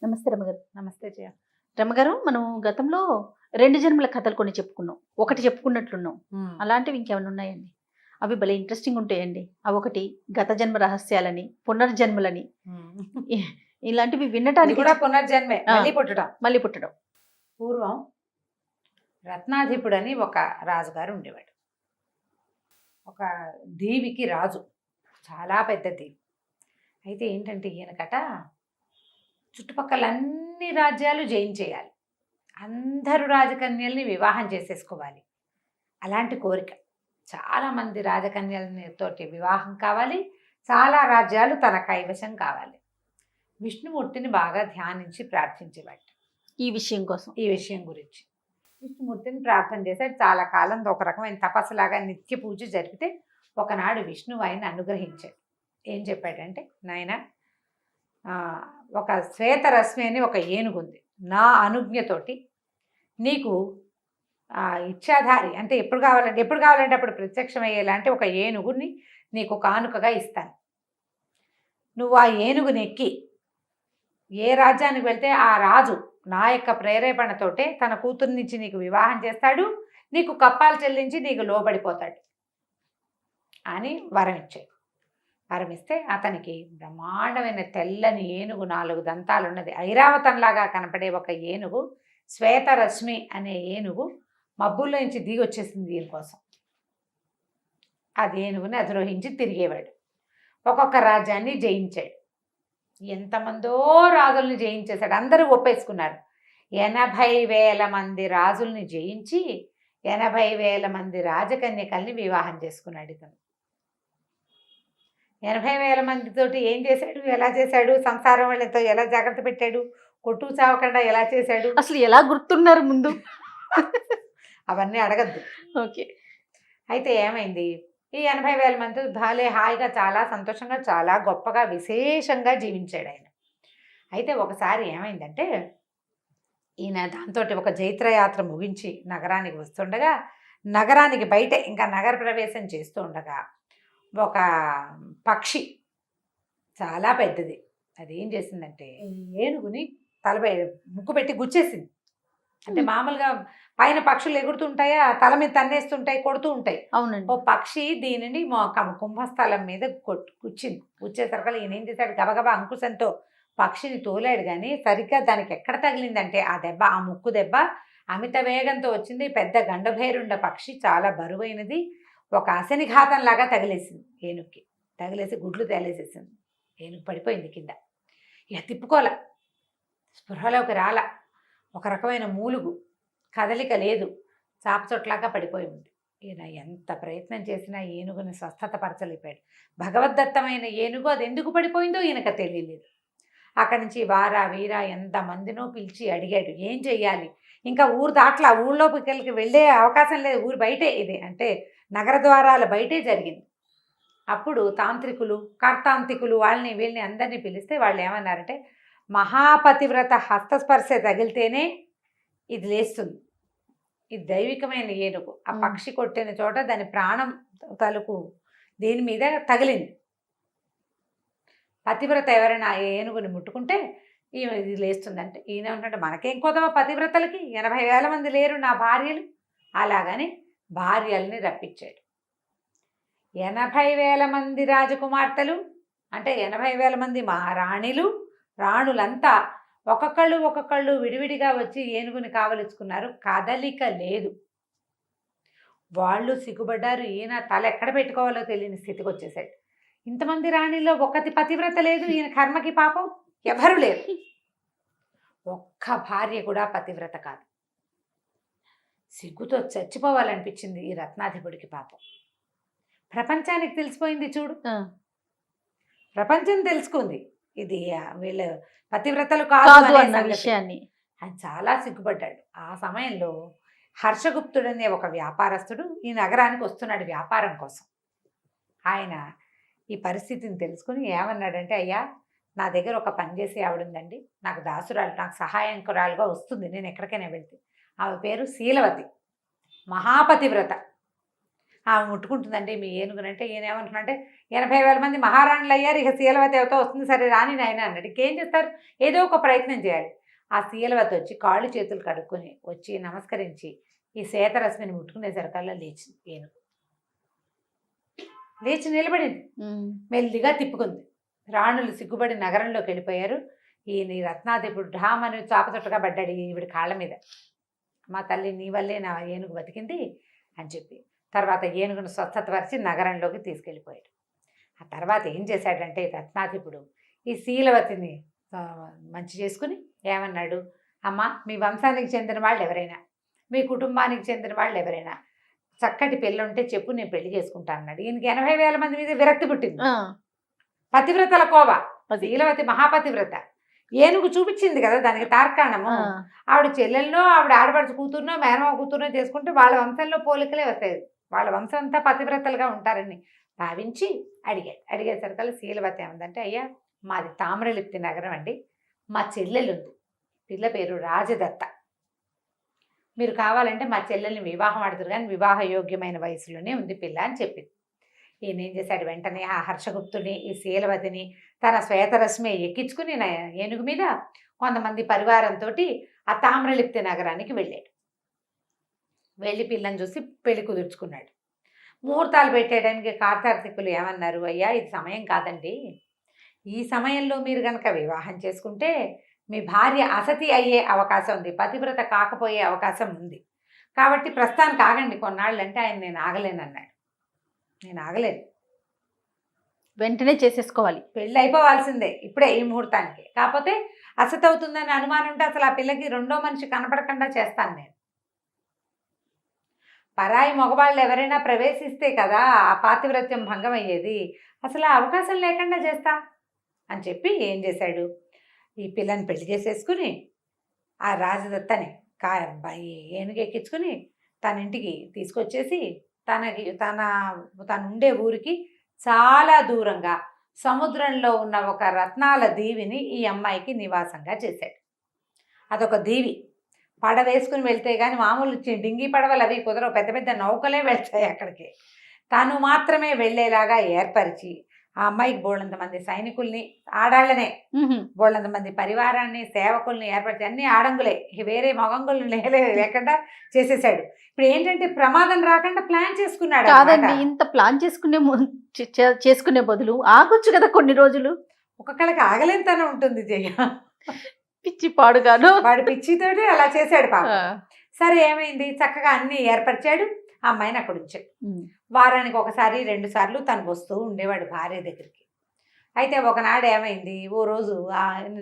నమస్తే రమగారు. నమస్తే జయ. రమగారు, మనం గతంలో 2 జన్మల కథలు కొన్ని చెప్పుకున్నాం. ఒకటి చెప్పుకున్నట్లున్నాం. అలాంటివి ఇంకేమైనా ఉన్నాయండి? అవి భలే ఇంట్రెస్టింగ్ ఉంటాయండి. అవొకటి గత జన్మ రహస్యాలని, పునర్జన్మలని ఇలాంటివి ఇది వినటానికి కూడా పునర్జన్మే, ఆ. మళ్ళీ పుట్టడం. మళ్ళీ పుట్టడం. పూర్వం రత్నాధిపుడు అని ఒక రాజుగారు ఉండేవాడు. ఒక దీవికి రాజు, చాలా పెద్ద దీవి. అయితే ఏంటంటే ఈయనకట చుట్టుపక్కల అన్ని రాజ్యాలు జయించేయాలి, అందరూ రాజకన్యల్ని వివాహం చేసేసుకోవాలి, అలాంటి కోరిక. చాలామంది రాజకన్యలతోటి వివాహం కావాలి, చాలా రాజ్యాలు తన కైవశం కావాలి. విష్ణుమూర్తిని బాగా ధ్యానించి ప్రార్థించేవాడు ఈ విషయం కోసం. ఈ విషయం గురించి. విష్ణుమూర్తిని ప్రార్థన చేశాడు చాలా కాలం. ఒక రకమైన తపస్సులాగా నిత్య పూజ జరిపితే ఒకనాడు విష్ణువు ఆయన అనుగ్రహించాడు. ఏం చెప్పాడంటే, నాయన, ఒక శ్వేతరశ్మి అని ఒక ఏనుగు ఉంది, నా అనుజ్ఞతోటి నీకు ఇచ్చాధారి అంటే ఎప్పుడు కావాలంటే అప్పుడు ప్రత్యక్షమయ్యేలాంటి ఒక ఏనుగుని నీకు కానుకగా ఇస్తాను. నువ్వు ఆ ఏనుగుని ఎక్కి ఏ రాజ్యానికి వెళ్తే ఆ రాజు నా యొక్క ప్రేరేపణతోటే తన కూతుర్నిచ్చి నీకు వివాహం చేస్తాడు, నీకు కప్పాలు చెల్లించి నీకు లోబడిపోతాడు అని వరం ఇచ్చాడు. వరం ఇస్తే అతనికి బ్రహ్మాండమైన తెల్లని ఏనుగు, 4 దంతాలు ఉన్నది, ఐరావతంలాగా కనపడే ఒక ఏనుగు, శ్వేతరశ్మి అనే ఏనుగు మబ్బుల్లో నుంచి దిగి వచ్చేసింది దీనికోసం. అది ఏనుగుని అధిరోహించి తిరిగేవాడు. ఒక్కొక్క రాజ్యాన్ని జయించాడు. ఎంతమందో రాజుల్ని జయించేశాడు. అందరూ ఒప్పేసుకున్నారు. 80,000 మంది రాజుల్ని జయించి 80,000 మంది రాజకన్యకల్ని వివాహం చేసుకున్నాడు ఇతను. 80,000 మందితోటి ఏం చేశాడు, ఎలా చేశాడు, సంసారం వాళ్ళతో ఎలా జాగ్రత్త పెట్టాడు, కొట్టు చావకుండా ఎలా చేశాడు, అసలు ఎలా గుర్తున్నారు ముందు? అవన్నీ అడగద్దు. ఓకే. అయితే ఏమైంది, ఈ 80,000 మంది భాలే హాయిగా, చాలా సంతోషంగా, చాలా గొప్పగా, విశేషంగా జీవించాడు ఆయన. అయితే ఒకసారి ఏమైందంటే, ఈయన దాంతో ఒక జైత్రయాత్ర ముగించి నగరానికి వస్తుండగా, నగరానికి బయటే ఇంకా నగర ప్రవేశం చేస్తూ ఉండగా ఒక పక్షి చాలా పెద్దది, అది ఏం చేసిందంటే ఏనుగుని ముక్కు పెట్టి గుచ్చేసింది. అంటే మామూలుగా పైన పక్షులు ఎగురుతుంటాయా, తల మీద తన్నేస్తుంటాయి, కొడుతూ ఉంటాయి. అవునండి. ఓ పక్షి దీనిని కుంభస్థలం మీద కూర్చింది. కూర్చేసరికి ఈయన ఏం చేశాడు, గబగబా అంకుశంతో పక్షిని తోలాడు. కానీ సరిగ్గా దానికి ఎక్కడ తగిలిందంటే ఆ దెబ్బ, ఆ ముక్కు దెబ్బ అమిత వేగంతో వచ్చింది. పెద్ద గండభేరుండ పక్షి, చాలా బరువైనది, ఒక అశనిఘాతంలాగా తగిలేసింది ఏనుగుకి. తగిలేసి గుడ్లు తేలేసేసింది. ఏనుగు పడిపోయింది కింద. ఇక తిప్పుకోల, స్పృహలోకి రాల, ఒక రకమైన మూలుగు, కదలిక లేదు, చాపచొట్లాగా పడిపోయి ఉంది. ఈయన ఎంత ప్రయత్నం చేసినా ఏనుగుని స్వస్థత పరచలేపాడు. భగవద్దత్తమైన ఏనుగు, అది ఎందుకు పడిపోయిందో ఈయనకు తెలియలేదు. అక్కడి నుంచి వార వీర ఎంతమందినో పిలిచి అడిగాడు, ఏం చెయ్యాలి, ఇంకా ఊరు దాట్లా, ఊళ్ళోకి వెళ్ళే అవకాశం లేదు, ఊరు బయటే, ఇది అంటే నగర ద్వారాల బయటే జరిగింది. అప్పుడు తాంత్రికులు, కర్తాంతికులు, వాళ్ళని వీళ్ళని అందరినీ పిలిస్తే వాళ్ళు ఏమన్నారంటే, మహాపతివ్రత హస్తస్పర్శ తగిలితేనే ఇది లేస్తుంది, ఇది దైవికమైన ఏనుగు, ఆ పక్షి కొట్టిన చోట దాని ప్రాణం తలుపు దీని మీద తగిలింది. పతివ్రత ఎవరైనా ఏనుగుని ముట్టుకుంటే ఇది లేస్తుందంటే, ఈయన ఉంటే మనకేం కోదమా పతివ్రతలకి, 80,000 మంది లేరు నా భార్యలు. అలాగని భార్యల్ని రప్పించాడు. 80,000 మంది రాజకుమార్తెలు అంటే 80,000 మంది మహారాణిలు, రాణులంతా ఒక్కొక్కళ్ళు విడివిడిగా వచ్చి ఏనుగుని కావలించుకున్నారు. కదలిక లేదు. వాళ్ళు సిగ్గుపడ్డారు. ఈయన తల ఎక్కడ పెట్టుకోవాలో తెలియని స్థితికి వచ్చేసాడు. ఇంతమంది రాణిలో ఒకటి పతివ్రత లేదు, ఈయన కర్మకి పాపం ఎవరు లేరు. ఒక్క భార్య కూడా పతివ్రత కాదు. సిగ్గుతో చచ్చిపోవాలనిపించింది ఈ రత్నాధిపుడికి. పాపం ప్రపంచానికి తెలిసిపోయింది చూడు, ప్రపంచం తెలుసుకుంది ఇది వీళ్ళ పతివ్రతలు కాదు అన్న విషయాన్ని. ఆయన చాలా సిగ్గుపడ్డాడు. ఆ సమయంలో హర్షగుప్తుడనే ఒక వ్యాపారస్తుడు ఈ నగరానికి వస్తున్నాడు వ్యాపారం కోసం. ఆయన ఈ పరిస్థితిని తెలుసుకుని ఏమన్నాడంటే, అయ్యా, నా దగ్గర ఒక పనిచేసే ఆవిడుందండి, నాకు దాసురాలు, నాకు సహాయంకురాలుగా వస్తుంది నేను ఎక్కడికైనా వెళ్తే. ఆమె పేరు శీలవతి, మహాపతివ్రత. ఆమె ముట్టుకుంటుందండి మీ ఏనుగునంటే ఈయన ఏమంటున్నాడంటే 80,000 మంది మహారాణులు అయ్యారు, ఇక శీలవతి ఎవతో వస్తుంది, సరే రాని నాయన అన్నాడు. ఇంకేం చేస్తారు, ఏదో ఒక ప్రయత్నం చేయాలి. ఆ శీలవతి వచ్చి కాళ్ళు చేతులు కడుక్కొని వచ్చి నమస్కరించి ఈ శేతరశ్మిని ముట్టుకునేసరికల్లా లేచింది ఏనుగు. లేచి నిలబడింది, మెల్లిగా తిప్పుకుంది. రాణులు సిగ్గుపడి నగరంలోకి వెళ్ళిపోయారు. ఈ రత్నాధిపుడు ఢామని చాపచుట్టగా పడ్డాడు ఈవిడి కాళ్ళ మీద. మా తల్లి నీ వల్లే నా ఏనుగు బతికింది అని చెప్పి తర్వాత ఏనుగును స్వస్థతపరిచి నగరంలోకి తీసుకెళ్ళిపోయాడు. ఆ తర్వాత ఏం చేశాడంటే రత్నాధిపుడు ఈ శీలవతిని మంచి చేసుకుని ఏమన్నాడు, అమ్మ మీ వంశానికి చెందిన వాళ్ళు ఎవరైనా, మీ కుటుంబానికి చెందిన వాళ్ళు ఎవరైనా చక్కటి పెళ్ళి ఉంటే చెప్పు, నేను పెళ్లి చేసుకుంటా అన్నాడు. ఈయనకి 80,000 మంది మీద విరక్తి పుట్టింది. పతివ్రతల కోవ, శీలవతి మహాపతివ్రత. ఏనుగు చూపించింది కదా దానికి తార్కాణము. ఆవిడ చెల్లెల్లో ఆవిడ ఆడపడుచు కూతురునో మేనమావ కూతురునో చేసుకుంటే వాళ్ళ వంశంలో పోలికలే వస్తాయి, వాళ్ళ వంశం అంతా పతివ్రతలుగా ఉంటారని భావించి అడిగేసరికల్లా శీలవతి ఏమందంటే, అయ్యా మాది తామ్రలిప్తి నగరం అండి, మా చెల్లెలుంది, పిల్ల పేరు రాజదత్త, మీరు కావాలంటే మా చెల్లెల్ని వివాహం ఆడుతురు కానీ వివాహ యోగ్యమైన వయసులోనే ఉంది పిల్ల అని చెప్పింది. ఈయన ఏం చేశాడు, వెంటనే ఆ హర్షగుప్తుని ఈ శీలవతిని తన శ్వేతరశ్మి ఎక్కించుకుని ఏనుగు మీద కొంతమంది పరివారంతో ఆ తామ్రలిప్తి నగరానికి వెళ్ళాడు. వెళ్ళి పిల్లని చూసి పెళ్లి కుదుర్చుకున్నాడు. ముహూర్తాలు పెట్టేయడానికి కార్తీకులు ఏమన్నారు, అయ్యా ఇది సమయం కాదండి, ఈ సమయంలో మీరు కనుక వివాహం చేసుకుంటే మీ భార్య అసతి అయ్యే అవకాశం ఉంది, పతివ్రత కాకపోయే అవకాశం ఉంది, కాబట్టి ప్రస్తుతానికి ఆగండి కొన్నాళ్ళు. అంటే ఆయన నేను ఆగలేనన్నాడు. నేను ఆగలేదు, వెంటనే చేసేసుకోవాలి, పెళ్ళి అయిపోవాల్సిందే ఇప్పుడే ఈ ముహూర్తానికి, కాకపోతే అసతి అవుతుందని అనుమానం ఉంటే అసలు ఆ పిల్లకి రెండో మనిషి కనపడకుండా చేస్తాను నేను. పరాయి మగవాళ్ళు ఎవరైనా ప్రవేశిస్తే కదా ఆ పాతివ్రత్యం భంగం అయ్యేది, అసలు ఆ అవకాశం లేకుండా చేస్తా అని చెప్పి ఏం చేశాడు, ఈ పిల్లని పెళ్లి చేసేసుకుని ఆ రాజదత్తని ఏనుగు ఎక్కించుకుని తన ఇంటికి తీసుకొచ్చేసి తను ఉండే ఊరికి చాలా దూరంగా సముద్రంలో ఉన్న ఒక రత్నాల దీవిని ఈ అమ్మాయికి నివాసంగా చేశాడు. అదొక దీవి, పడవేసుకుని వెళ్తే కానీ మామూలు డింగి పడవలు అవి కుదరవు, పెద్ద పెద్ద నౌకలే వెళ్తాయి అక్కడికి. తను మాత్రమే వెళ్ళేలాగా ఏర్పరిచి ఆ అమ్మాయికి బోళ్ళంత మంది సైనికుల్ని, ఆడాళ్ళనే బోళ్ళంత మంది పరివారాన్ని, సేవకుల్ని ఏర్పరిచి, అన్ని ఆడంగులే, వేరే మగంగుల్ని లేకుండా చేసేసాడు. ఇప్పుడు ఏంటంటే ప్రమాదం రాకుండా ప్లాన్ చేసుకున్నాడు. కాదండి, ఇంత ప్లాన్ చేసుకునే బదులు ఆగొచ్చు కదా కొన్ని రోజులు. ఒక్కొక్కళ్ళకి ఆగలేనితనం ఉంటుంది జయ, పిచ్చి పాడుగాను, వాడి పిచ్చితోటి అలా చేశాడు పాప. సరే ఏమైంది, చక్కగా అన్ని ఏర్పరిచాడు, ఆ అమ్మాయిని అక్కడ ఉంచాడు. వారానికి ఒకసారి 2 సార్లు తను వస్తూ ఉండేవాడు భార్య దగ్గరికి. అయితే ఒకనాడు ఏమైంది, ఓ రోజు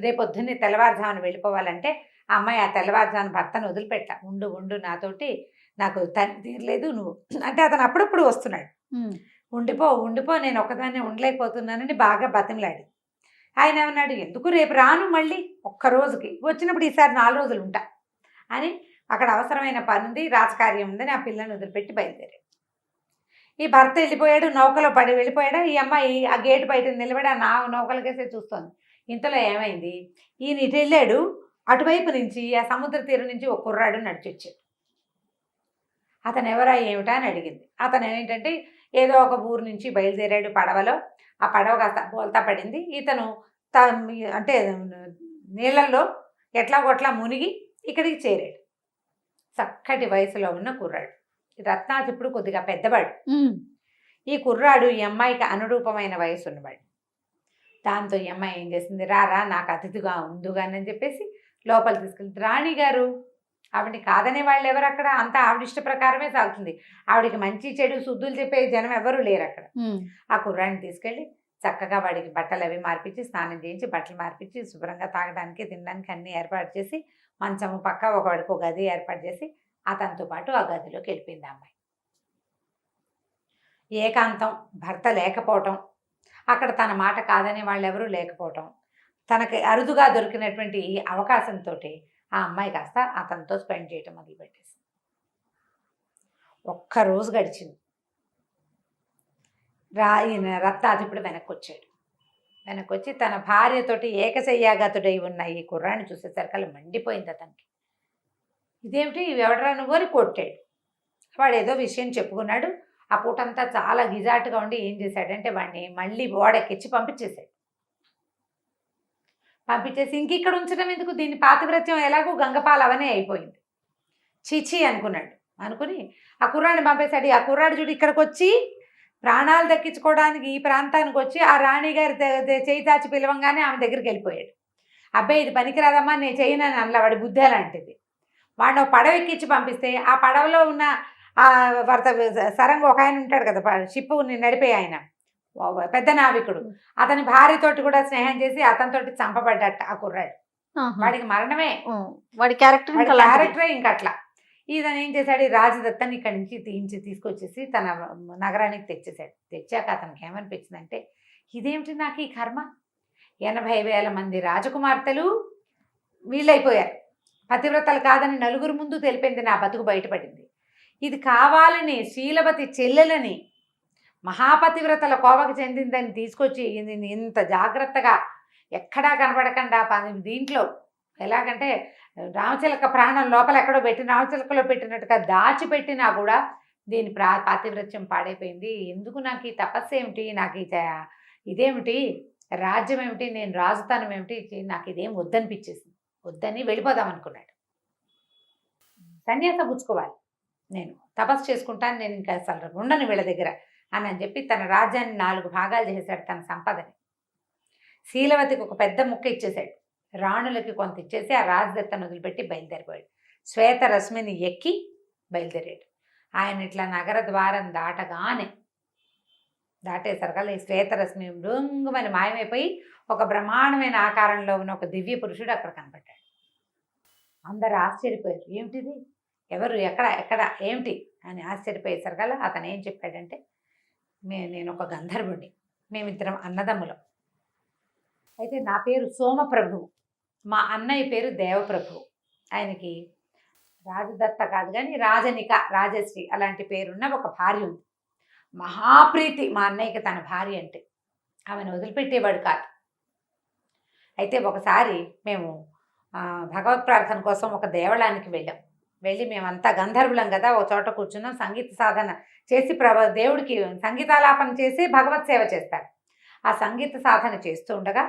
రేపొద్దున్నే తెల్లవారుజామున వెళ్ళిపోవాలంటే ఆ అమ్మాయి ఆ తెల్లవారుజామున భర్తను వదిలిపెట్ట, ఉండు నాకు తల్లి తీరలేదు నువ్వు అంటే, అతను అప్పుడప్పుడు వస్తున్నాడు, ఉండిపో నేను ఒకదాన్ని ఉండలేకపోతున్నానని బాగా బతిమలాడి. ఆయన ఏమన్నాడు, ఎందుకు రేపు రాను, మళ్ళీ ఒక్కరోజుకి వచ్చినప్పుడు ఈసారి 4 రోజులు ఉంటా అని, అక్కడ అవసరమైన పని ఉంది, రాజకార్యం ఉందని ఆ పిల్లని వదిలిపెట్టి బయలుదేరాడు. ఈ భర్త వెళ్ళిపోయాడు, నౌకలో పడి వెళ్ళిపోయాడు. ఈ అమ్మాయి ఆ గేటు బయట నిలబడి ఆ నౌకలకేసే చూస్తోంది. ఇంతలో ఏమైంది, ఈయన ఇటు వెళ్ళాడు, అటువైపు నుంచి ఆ సముద్ర తీరం నుంచి ఒక కుర్రాడు నడిచొచ్చాడు. అతను ఎవరా ఏమిటా అని అడిగింది. అతను ఏంటంటే ఏదో ఒక ఊరు నుంచి బయలుదేరాడు పడవలో, ఆ పడవ కాస్త బోల్తా పడింది, ఇతను అంటే నీళ్ళల్లో ఎట్లాగొట్లా మునిగి ఇక్కడికి చేరాడు. చక్కటి వయసులో ఉన్న కుర్రాడు, రత్నాధిపుడు కొద్దిగా పెద్దవాడు. ఈ కుర్రాడు ఈ అమ్మాయికి అనురూపమైన వయసు ఉన్నవాడు. దాంతో ఈ అమ్మాయి ఏం చేసింది, రారా నాకు అతిథిగా ఉందుగానని చెప్పేసి లోపల తీసుకెళ్ళి, రాణి గారు ఆవిడని కాదనే వాళ్ళు ఎవరు అక్కడ, అంతా ఆవిడ ఇష్ట ప్రకారమే సాగుతుంది, ఆవిడికి మంచి చెడు శుద్ధులు చెప్పే జనం ఎవరు లేరు అక్కడ. ఆ కుర్రాడిని తీసుకెళ్ళి చక్కగా వాడికి బట్టలు అవి మార్పించి, స్నానం చేయించి, బట్టలు మార్పించి, శుభ్రంగా తాగడానికి తినడానికి అన్నీ ఏర్పాటు చేసి, మంచము పక్క వాడికి ఒక గది ఏర్పాటు చేసి అతనితో పాటు ఆ గదిలోకి వెళ్ళిపోయింది అమ్మాయి. ఏకాంతం, భర్త లేకపోవటం, అక్కడ తన మాట కాదనే వాళ్ళు ఎవరూ లేకపోవటం, తనకి అరుదుగా దొరికినటువంటి ఈ అవకాశంతో ఆ అమ్మాయి కాస్త అతనితో స్పెండ్ చేయటం మొదలుపెట్టేసింది. ఒక్కరోజు గడిచింది. ఈయన రత్నాధిపుడు వెనక్కి వచ్చి తన భార్యతోటి ఏకశయ్యాగతుడై ఉన్న ఈ కుర్రాన్ని చూసేసరికల్లా మండిపోయింది అతనికి. ఇదేమిటి ఎవడరా నువ్వు అని కొట్టాడు. వాడు ఏదో విషయం చెప్పుకున్నాడు. ఆ పూటంతా చాలా గిజాటుగా ఉండి ఏం చేశాడంటే వాడిని మళ్ళీ ఓడెక్కించి పంపించేసి ఇంక ఇక్కడ ఉంచడం ఎందుకు, దీని పాతివ్రత్యం ఎలాగో గంగపాలు అవనే అయిపోయింది, చీచీ అనుకున్నాడు. అనుకుని ఆ కుర్రాడిని పంపేశాడు. ఆ కుర్రాడు చూడు ఇక్కడికి వచ్చి ప్రాణాలు దక్కించుకోవడానికి ఈ ప్రాంతానికి వచ్చి ఆ రాణిగారి చేయి చాచి పిలవంగానే ఆమె దగ్గరికి వెళ్ళిపోయాడు. అబ్బాయి ఇది పనికిరాదమ్మా, నేను చేయనని అనలా, వాడి బుద్ధి అలాంటిది. వాడిని పడవ ఎక్కించి పంపిస్తే ఆ పడవలో ఉన్న ఆ వర్త సరంగా ఒక ఆయన ఉంటాడు కదా, షిప్ నడిపే ఆయన, పెద్ద నావికుడు, అతని భార్యతోటి కూడా స్నేహం చేసి అతనితోటి చంపబడ్డట ఆ కుర్రాడు. వాడికి మరణమే, వాడి క్యారెక్టరే ఇంకా అట్లా. ఇతను ఏం చేశాడు, ఈ రాజదత్తని ఇక్కడి నుంచి తీసుకొచ్చేసి తన నగరానికి తెచ్చేసాడు. తెచ్చాక అతనికి ఏమనిపించిందంటే, ఇదేమిటి నాకు ఈ కర్మ, 80,000 మంది రాజకుమార్తెలు వీళ్ళైపోయారు, పతివ్రతలు కాదని నలుగురు ముందు తెలిపింది, నా బతుకు బయటపడింది. ఇది కావాలని శీలవతి చెల్లెలని మహాపతివ్రతల కోవకు చెందిందని తీసుకొచ్చి ఇంత జాగ్రత్తగా ఎక్కడా కనబడకుండా దీంట్లో ఎలాగంటే రామచిలక ప్రాణం లోపల ఎక్కడో పెట్టి రామచిలకలో పెట్టినట్టుగా దాచిపెట్టినా కూడా దీని పాతివ్రత్యం పాడైపోయింది. ఎందుకు నాకు ఈ తపస్సు ఏమిటి, నాకు ఇదేమిటి, రాజ్యం ఏమిటి, నేను రాజుతనం ఏమిటి, నాకు ఇదేం వద్దనిపించేసింది, వద్దని వెళ్ళిపోదాం అనుకున్నాడు. సన్యాసం పుచ్చుకోవాలి, నేను తపస్సు చేసుకుంటాను, నేను ఇంకా అసలు ఉండను వీళ్ళ దగ్గర అని చెప్పి తన రాజ్యాన్ని 4 భాగాలు చేశాడు. తన సంపదని శీలవతికి ఒక పెద్ద ముక్క ఇచ్చేశాడు, రాణులకి కొంత ఇచ్చేసి ఆ రాజదత్తను వదిలిపెట్టి బయలుదేరిపోయాడు. శ్వేతరశ్మిని ఎక్కి బయలుదేరాడు. ఆయన ఇట్లా నగర ద్వారం దాటేసరికల్లా ఈ శ్వేతరశ్మి మృంగుమని మాయమైపోయి ఒక బ్రహ్మాండమైన ఆకారంలో ఉన్న ఒక దివ్య పురుషుడు అక్కడ కనపడ్డాడు. అందరు ఆశ్చర్యపోయారు, ఏమిటిది, ఎవరు, ఎక్కడ ఏమిటి అని ఆశ్చర్యపోయేసరికల్లా అతను ఏం చెప్పాడంటే, నేను ఒక గంధర్వుడిని, మేమిద్దరం అన్నదమ్ములం, అయితే నా పేరు సోమప్రభువు, మా అన్నయ్య పేరు దేవప్రభువు, ఆయనకి రాజదత్త కాదు కానీ రాజనిక, రాజశ్రీ అలాంటి పేరున్న ఒక భార్య ఉంది. మహాప్రీతి మా అన్నయ్యకి తన భార్య అంటే, ఆమెను వదిలిపెట్టేవాడు కాదు. అయితే ఒకసారి మేము భగవత్ ప్రార్థన కోసం ఒక దేవాలయానికి వెళ్ళి మేమంతా గంధర్వులం కదా, ఒక చోట కూర్చున్నాం, సంగీత సాధన చేసి దేవుడికి సంగీతాలాపన చేసి భగవత్ సేవ చేస్తారు. ఆ సంగీత సాధన చేస్తూ ఉండగా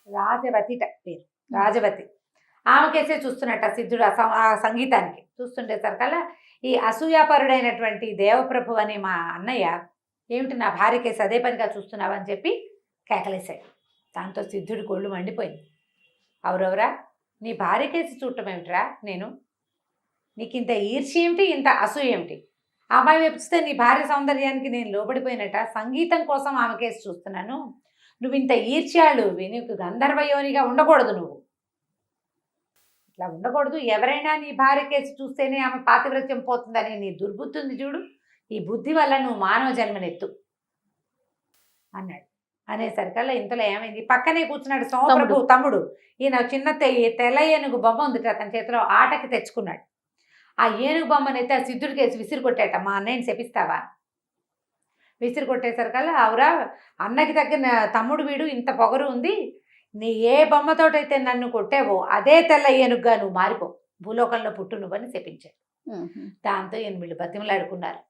రాజవతి పేరు, రాజవతి, ఆమెకేసే చూస్తున్నట్ట సిద్ధుడు ఆ సంగీతానికి చూస్తుండేసరికల్లా ఈ అసూయాపరుడైనటువంటి దేవప్రభు అనే మా అన్నయ్య, ఏమిటి నా భార్యకేసి అదే పనిగా చూస్తున్నావు అని చెప్పి కేకలేశాడు. దాంతో సిద్ధుడి కొళ్ళు మండిపోయింది. అవురవరా, నీ భార్యకేసి చూడటం ఏమిట్రా, నీకు ఇంత ఈర్ష్య ఏమిటి, ఇంత అసూయ ఏమిటి, అమ్మాయి వెప్పిస్తే నీ భార్య సౌందర్యానికి నేను లోబడిపోయినట్ట, సంగీతం కోసం ఆమెకేసి చూస్తున్నాను, నువ్వు ఇంత ఈర్ష్యాలు, నీకు గంధర్వయోనిగా ఉండకూడదు, నువ్వు ఇట్లా ఉండకూడదు, ఎవరైనా నీ భార్య కేసు చూస్తేనే ఆమె పాతివ్రత్యం పోతుందని నీ దుర్బుద్ధి ఉంది చూడు, ఈ బుద్ధి వల్ల నువ్వు మానవ జన్మనెత్తు అన్నాడు. అనేసరికల్లా ఇంతలో ఏమైంది, పక్కనే కూర్చున్నాడు సోమప్రభు తమ్ముడు, ఈయన చిన్న తెల్ల ఏనుగు బొమ్మ ఉంది అతని చేతిలో, ఆటకి తెచ్చుకున్నాడు. ఆ ఏనుగు బొమ్మనైతే ఆ సిద్ధుడికి వేసి విసిరి కొట్టాట, మా అన్నయ్యని శపిస్తావా, విసిరి కొట్టేసరికల్లా, అవురా అన్నకి తగ్గిన తమ్ముడు వీడు, ఇంత పొగరు ఉంది, నీ ఏ బొమ్మతోటైతే నన్ను కొట్టావో అదే తెల్ల ఏనుగుగా నువ్వు మారిపో, భూలోకంలో పుట్టు నువ్వని శపించాడు. దాంతో ఈయన వీళ్ళు బతిమలాడుకున్నారు,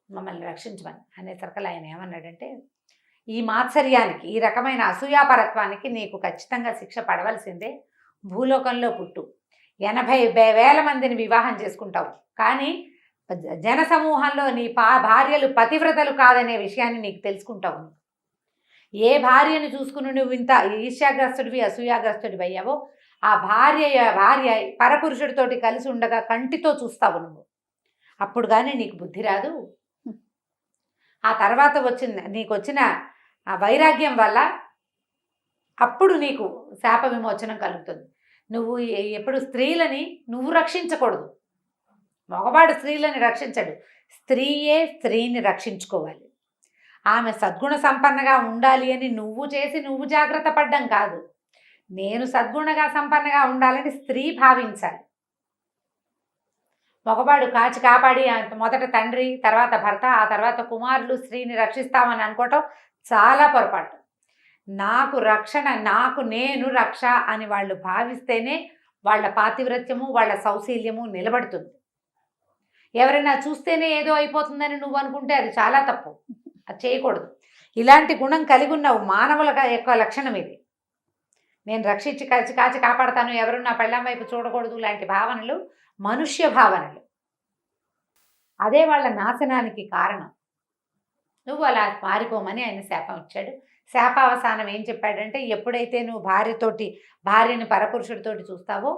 మమ్మల్ని రక్షించమని. అనేసరికల్లా ఆయన ఏమన్నాడంటే, ఈ మాత్సర్యానికి, ఈ రకమైన అసూయాపరత్వానికి నీకు ఖచ్చితంగా శిక్ష పడవలసిందే, భూలోకంలో పుట్టు, 80,000 మందిని వివాహం చేసుకుంటావు, కానీ జనసమూహంలో నీ భార్యలు పతివ్రతలు కాదనే విషయాన్ని నీకు తెలుసుకుంటావు. ఏ భార్యను చూసుకుని నువ్వు ఇంత ఈర్ష్యాగ్రస్తుడివి, అసూయాగ్రస్తుడివి అయ్యావో, ఆ భార్య పరపురుషుడితోటి కలిసి ఉండగా కంటితో చూస్తావు నువ్వు, అప్పుడు కానీ నీకు బుద్ధి రాదు. ఆ తర్వాత నీకు వచ్చిన ఆ వైరాగ్యం వల్ల అప్పుడు నీకు శాప విమోచనం కలుగుతుంది. నువ్వు ఎప్పుడు స్త్రీలని నువ్వు రక్షించకూడదు, మగవాడు స్త్రీలని రక్షించడు, స్త్రీయే స్త్రీని రక్షించుకోవాలి. ఆమె సద్గుణ సంపన్నగా ఉండాలి అని నువ్వు జాగ్రత్త పడ్డం కాదు, నేను సద్గుణగా సంపన్నగా ఉండాలని స్త్రీ భావించాలి. మగవాడు కాపాడి మొదట తండ్రి, తర్వాత భర్త, ఆ తర్వాత కుమారులు స్త్రీని రక్షిస్తామని అనుకోవటం చాలా పొరపాటు. నాకు రక్షణ, నేను రక్ష అని వాళ్ళు భావిస్తేనే వాళ్ళ పాతివ్రత్యము, వాళ్ళ సౌశీల్యము నిలబడుతుంది. ఎవరైనా చూస్తేనే ఏదో అయిపోతుందని నువ్వు అనుకుంటే అది చాలా తప్పు. అది చేయకూడదు. ఇలాంటి గుణం కలిగి ఉన్న మానవుల యొక్క లక్షణం ఇది. నేను రక్షించి కాచి కాచి కాపాడతాను, ఎవరు నా పెళ్ళాం వైపు చూడకూడదు లాంటి భావనలు మనుష్య భావనలు. అదే వాళ్ళ నాశనానికి కారణం. నువ్వు అలా పారిపోమని ఆయన శాపం ఇచ్చాడు. శాపావసానం ఏం చెప్పాడంటే, ఎప్పుడైతే నువ్వు భార్యని పరపురుషుడితోటి చూస్తావో,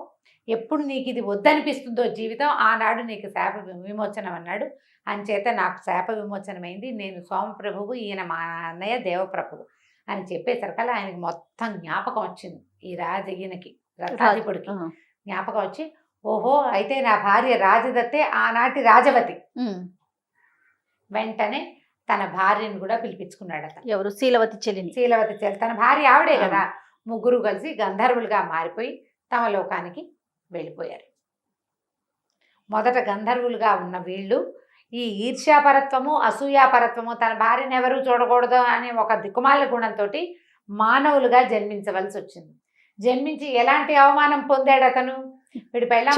ఎప్పుడు నీకు ఇది వద్దనిపిస్తుందో జీవితం, ఆనాడు నీకు శాప విమోచనం అన్నాడు. అంచేత నాకు శాప విమోచనమైంది, నేను సోమప్రభువు, ఈయన మా అన్నయ్య దేవప్రభువు అని చెప్పేసరికల్లా ఆయనకి మొత్తం జ్ఞాపకం వచ్చింది. ఈయనకి రథాధిపుడికి జ్ఞాపకం వచ్చి, ఓహో అయితే నా భార్య రాజదత్తే, ఆనాటి రాజవతి. వెంటనే తన భార్యను కూడా పిలిపించుకున్నాడు అతను. ఎవరు? శీలవతి చెల్లిని. శీలవతి చెల్లి, తన భార్య ఆవిడే కదా. ముగ్గురు కలిసి గంధర్వులుగా మారిపోయి తమ లోకానికి వెళ్ళిపోయారు. మొదట గంధర్వులుగా ఉన్న వీళ్ళు ఈ ఈర్ష్యాపరత్వము, అసూయాపరత్వము, తన భార్యను ఎవరు చూడకూడదు అనే ఒక దిక్కుమాల గుణంతో మానవులుగా జన్మించవలసి వచ్చింది. జన్మించి ఎలాంటి అవమానం పొందాడు అతను? వీడి పెళ్ళాం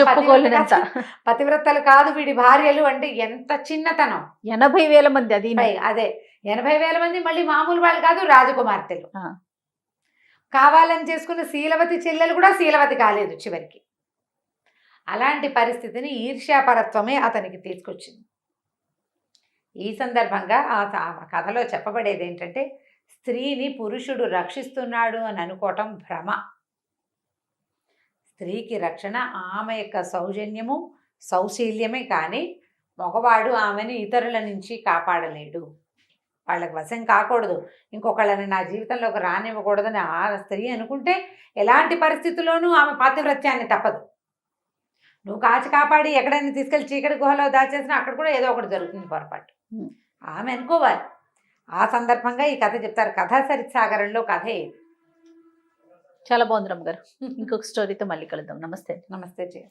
పతివ్రతలు కాదు, వీడి భార్యలు అంటే ఎంత చిన్నతనం. 80,000 మంది. అది అదే 80,000 మంది, మళ్ళీ మామూలు వాళ్ళు కాదు, రాజకుమార్తెలు. కావాలని చేసుకున్న శీలవతి చెల్లెలు కూడా శీలవతి కాలేదు చివరికి. అలాంటి పరిస్థితిని ఈర్ష్యాపరత్వమే అతనికి తీసుకొచ్చింది. ఈ సందర్భంగా ఆ కథలో చెప్పబడేది ఏంటంటే, స్త్రీని పురుషుడు రక్షిస్తున్నాడు అని అనుకోవటం భ్రమ. స్త్రీకి రక్షణ ఆమె యొక్క సౌజన్యము, సౌశీల్యమే, కానీ మగవాడు ఆమెను ఇతరుల నుంచి కాపాడలేడు. వాళ్ళకి వశం కాకూడదు, ఇంకొకళ్ళని నా జీవితంలోకి రానివ్వకూడదని ఆ స్త్రీ అనుకుంటే ఎలాంటి పరిస్థితుల్లోనూ ఆమె పాతివ్రత్యాన్ని తప్పదు. నువ్వు కాచి కాపాడి ఎక్కడైనా తీసుకెళ్ళి చీకటి గుహలో దాచేసినా అక్కడ కూడా ఏదో ఒకటి జరుగుతుంది పొరపాటు. ఆమె అనుకోవాలి. ఆ సందర్భంగా ఈ కథ చెప్తారు. కథా సరిసాగరంలో కథే ఇది. చాలా బాగుంది రమ్మగారు. ఇంకొక స్టోరీతో మళ్ళీ కలుద్దాం. నమస్తే. నమస్తే జయ.